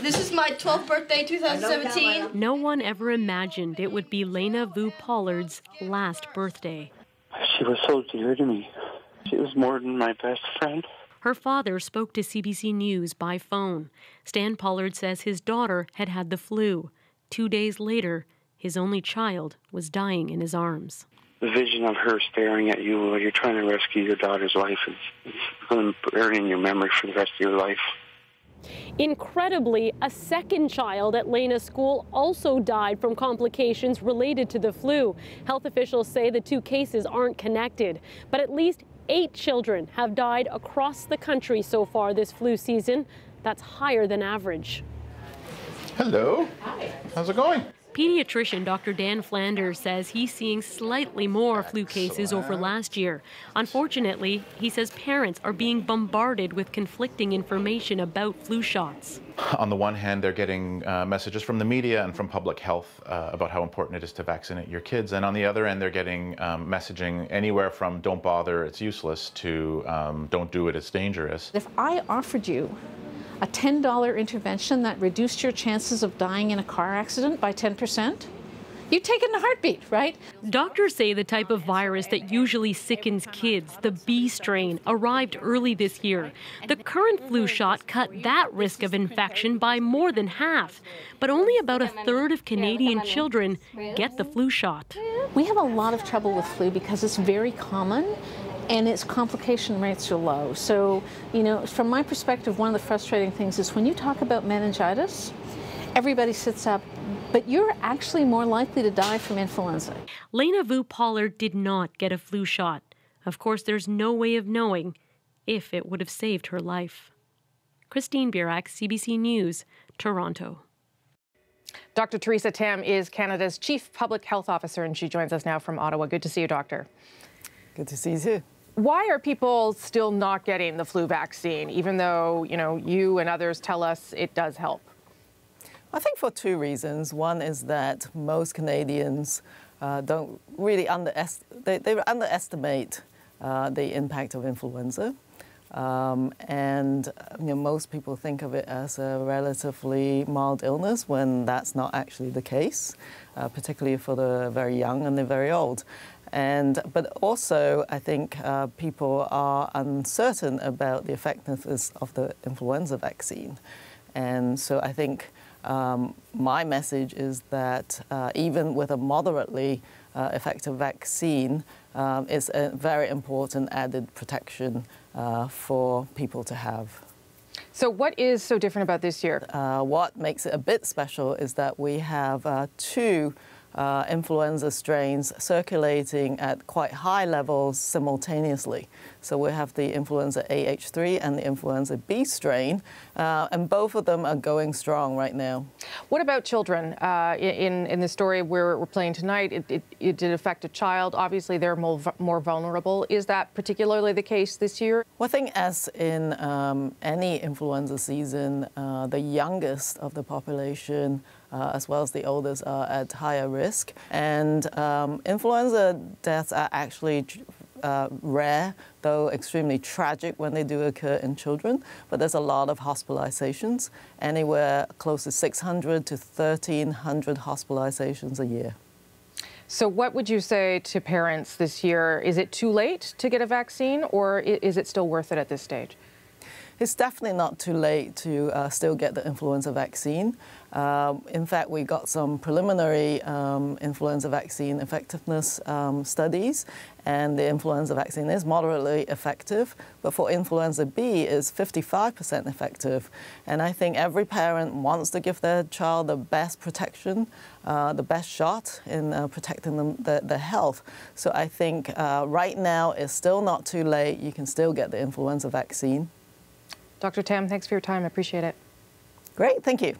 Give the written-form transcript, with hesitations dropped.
This is my 12th birthday, 2017. No one ever imagined it would be Lena Vu Pollard's last birthday. She was so dear to me. She was more than my best friend. Her father spoke to CBC News by phone. Stan Pollard says his daughter had had the flu. 2 days later, his only child was dying in his arms. The vision of her staring at you while you're trying to rescue your daughter's life is going to burn in your memory for the rest of your life. Incredibly, a second child at Lena's school also died from complications related to the flu. Health officials say the two cases aren't connected, but at least 8 children have died across the country so far this flu season. That's higher than average. Hello. Hi. How's it going? Pediatrician Dr. Dan Flanders says he's seeing slightly more flu cases over last year. Unfortunately, he says parents are being bombarded with conflicting information about flu shots. On the one hand, they're getting messages from the media and from public health about how important it is to vaccinate your kids. And on the other end, they're getting messaging anywhere from don't bother, it's useless, to don't do it, it's dangerous. If I offered you a $10 intervention that reduced your chances of dying in a car accident by 10%, you'd take it in a heartbeat, right? Doctors say the type of virus that usually sickens kids, the B strain, arrived early this year. The current flu shot cut that risk of infection by more than half. But only about a third of Canadian children get the flu shot. We have a lot of trouble with flu because it's very common and its complication rates are low. So, you know, from my perspective, one of the frustrating things is when you talk about meningitis, everybody sits up, but you're actually more likely to die from influenza. Lena Vu Pollard did not get a flu shot. Of course, there's no way of knowing if it would have saved her life. Christine Burak, CBC News, Toronto. Dr. Theresa Tam is Canada's Chief Public Health Officer, and she joins us now from Ottawa. Good to see you, Doctor. Good to see you too. Why are people still not getting the flu vaccine, even though, you and others tell us it does help? I think for 2 reasons. One is that most Canadians don't really underestimate the impact of influenza. And most people think of it as a relatively mild illness when that's not actually the case, particularly for the very young and the very old. But also, I think people are uncertain about the effectiveness of the influenza vaccine. And so I think my message is that even with a moderately effective vaccine, it's a very important added protection for people to have. So what is so different about this year? What makes it a bit special is that we have 2 influenza strains circulating at quite high levels simultaneously. So we have the influenza AH3 and the influenza B strain, and both of them are going strong right now. What about children? In the story we're playing tonight, it did affect a child. Obviously, they're more vulnerable. Is that particularly the case this year? Well, I think as in any influenza season, the youngest of the population as well as the oldest are at higher risk. And influenza deaths are actually rare, though extremely tragic when they do occur in children. But there's a lot of hospitalizations, anywhere close to 600 to 1,300 hospitalizations a year. So what would you say to parents this year? Is it too late to get a vaccine, or is it still worth it at this stage? It's definitely not too late to still get the influenza vaccine. In fact, we got some preliminary influenza vaccine effectiveness studies, and the influenza vaccine is moderately effective, but for influenza B, it's 55% effective. And I think every parent wants to give their child the best protection, the best shot in protecting them, their health. So I think right now it's still not too late. You can still get the influenza vaccine. Dr. Tam, thanks for your time. I appreciate it. Great, thank you.